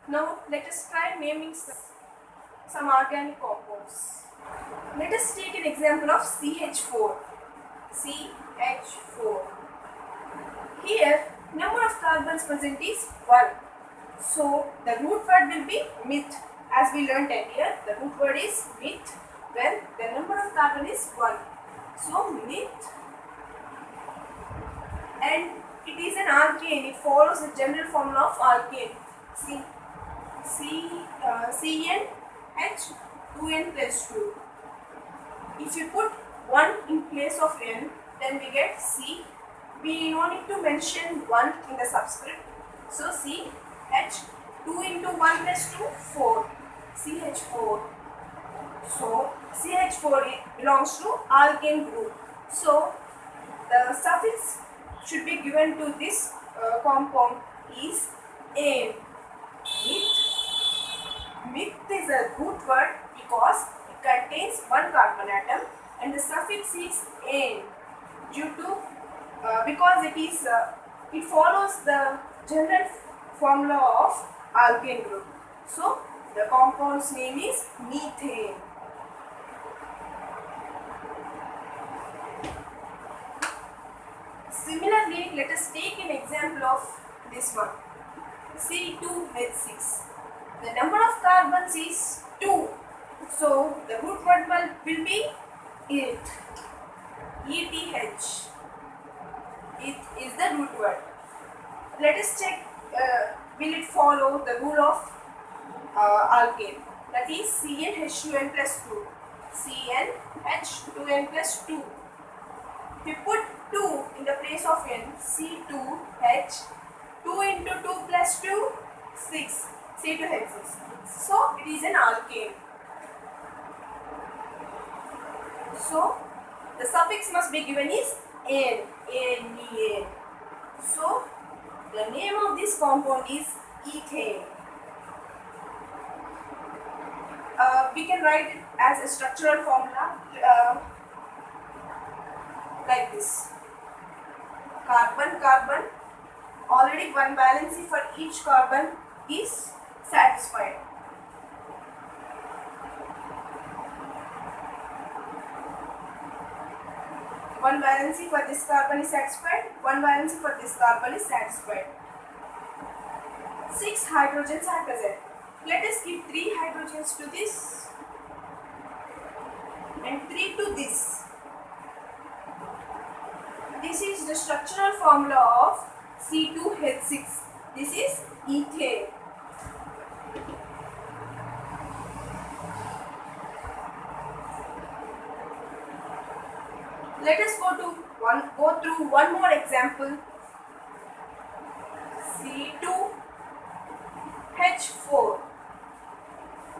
Now let us try naming some organic compounds. Let us take an example of CH4. CH4. Here number of carbons present is 1. So the root word will be meth. As we learnt earlier, the root word is meth when the number of carbon is 1. So meth, and it is an alkane. It follows the general formula of alkane. CnH2n plus 2. If you put 1 in place of n, then we get C. We no need to mention 1 in the subscript. So CH 2 into 1 plus 2, 4. CH4. So CH4 belongs to alkane group. So the suffix should be given to this compound is ane. Meth is a root word because it contains one carbon atom, and the suffix is ane due to because it follows the general formula of alkane group. So the compound's name is methane. Similarly, let us take an example of this one. C2H6. The number of carbons is 2. So the root word will be it. ETH. It is the root word. Let us check will it follow the rule of alkane, that is CnH2n plus 2. CnH2n plus 2. If you put 2 in the place of n, C2H, 2 into 2 plus 2, 6. C2H6. So it is an alkane. So the suffix must be given is ane. Ane. So the name of this compound is ethane. We can write it as a structural formula like this. Carbon, carbon. Already one valency for each carbon is satisfied. One valency for this carbon is satisfied. One valency for this carbon is satisfied. 6 hydrogens are present. Let us give 3 hydrogens to this and 3 to this. This is the structural formula of C2H6. This is ethane. Let us go through one more example. C2H4.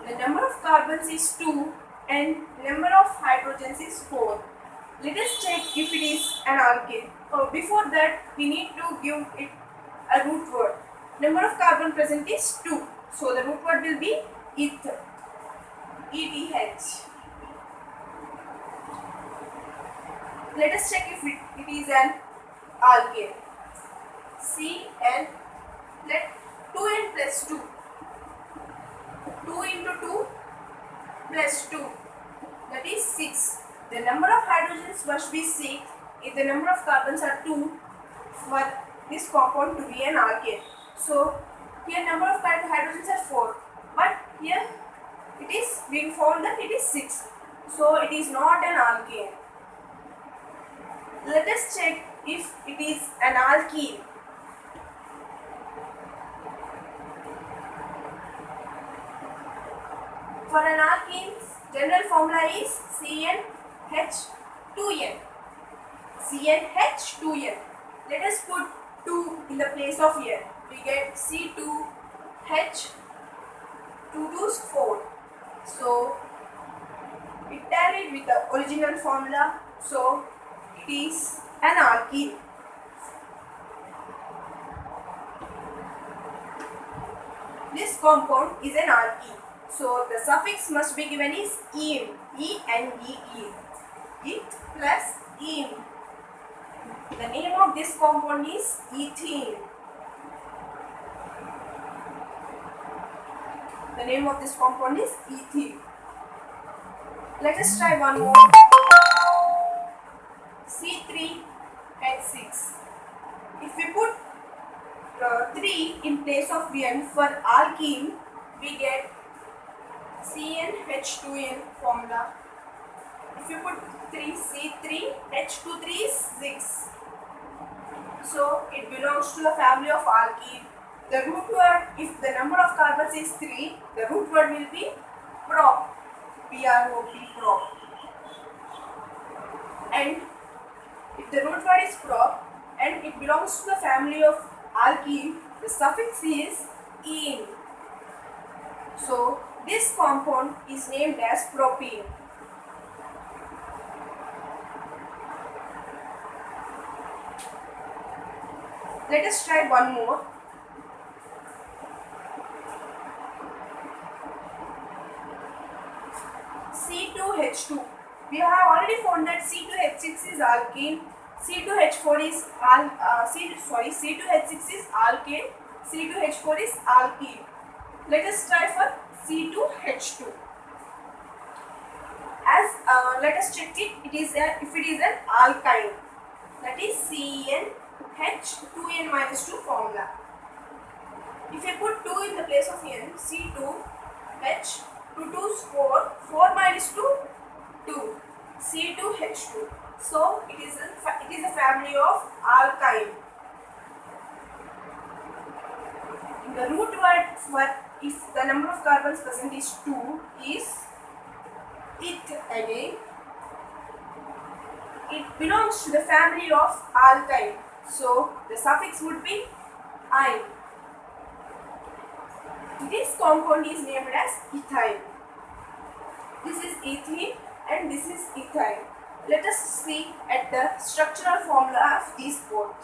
The number of carbons is 2 and number of hydrogens is 4. Let us check if it is an alkane. Before that, we need to give it a root word. Number of carbon present is 2. So the root word will be eth. ETH. Let us check if it is an alkane. Cn. Let 2n plus 2. 2 into 2 plus 2. That is 6. The number of hydrogens must be 6 if the number of carbons are 2 for this compound to be an alkane. So here number of hydrogens are 4, but here it is being found that it is 6. So it is not an alkane. Let us check if it is an alkene. For an alkene, general formula is CnH2n. CnH2n. Let us put 2 in the place of n. We get C2H. 2 to 4. So it tallied with the original formula. So it is an alkene. This compound is an alkene. So the suffix must be given is ene. E-N-E-E. Eth plus ene. The name of this compound is ethene. The name of this compound is ethyl. Let us try one more. C3H6. If we put 3 in place of N for alkene, we get CnH2n formula. If you put 3 C3H23 is 6. So it belongs to the family of alkene. The root word, if the number of carbons is 3, the root word will be prop. Prop. Prop. And if the root word is prop and it belongs to the family of alkene, the suffix is -ene. So this compound is named as propene. Let us try one more. C2H2. We have already found that C2H6 is alkene, C2H4 is C2H6 is alkane, C2H4 is alkene. Let us try for C2H2. As let us check it. If it is an alkyne, that is CnH2n minus 2 formula. If you put 2 in the place of n, C2H, 2 2's 4, 4 minus 2, 2, C2H2. So it is a family of alkyne. The root word for if the number of carbons present is 2 is it again. It belongs to the family of alkyne. So the suffix would be -ine. This compound is named as ethyl. This is ethene and this is ethyl. Let us see at the structural formula of these both.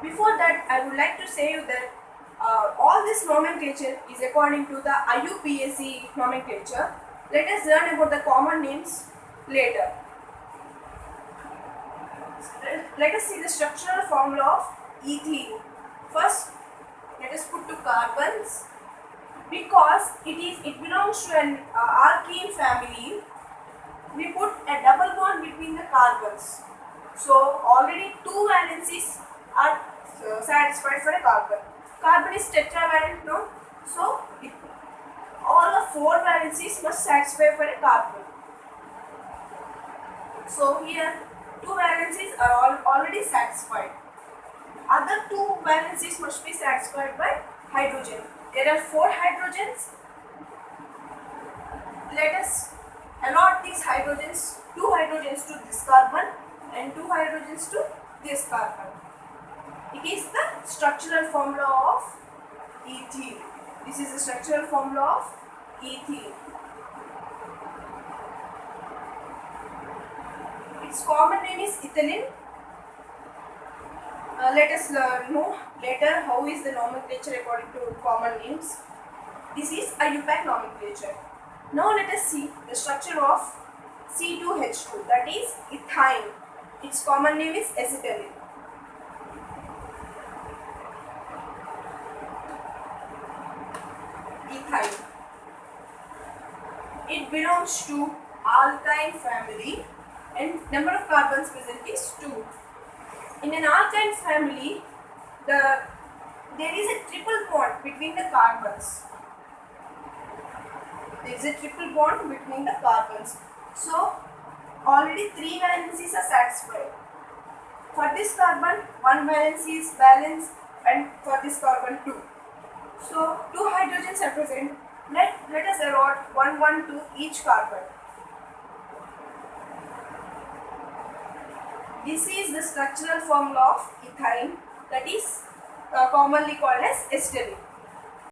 Before that, I would like to say you that all this nomenclature is according to the IUPAC nomenclature. Let us learn about the common names later. Let us see the structural formula of ethene. First, let us put 2 carbons. Because it belongs to an alkene family, we put a double bond between the carbons. So already 2 valencies are satisfied for a carbon. Carbon is tetravalent, no? So all the 4 valencies must satisfy for a carbon. So here 2 valencies are already satisfied. Other 2 valencies must be satisfied by hydrogen. There are 4 hydrogens. Let us allot these hydrogens, 2 hydrogens to this carbon and 2 hydrogens to this carbon. It is the structural formula of ethene. This is the structural formula of ethene. Its common name is ethylene. Let us know later how is the nomenclature according to common names. This is IUPAC nomenclature. Now let us see the structure of C2H2, that is ethyne. Its common name is acetylene. Ethyne. It belongs to alkyne family and number of carbons present is 2. In an alkyne family, there is a triple bond between the carbons. There is a triple bond between the carbons. So already 3 valencies are satisfied. For this carbon, 1 valency is balanced, and for this carbon 2. So 2 hydrogens are present. Let us allot 1 1 to each carbon. This is the structural formula of ethyne, that is commonly called as acetylene.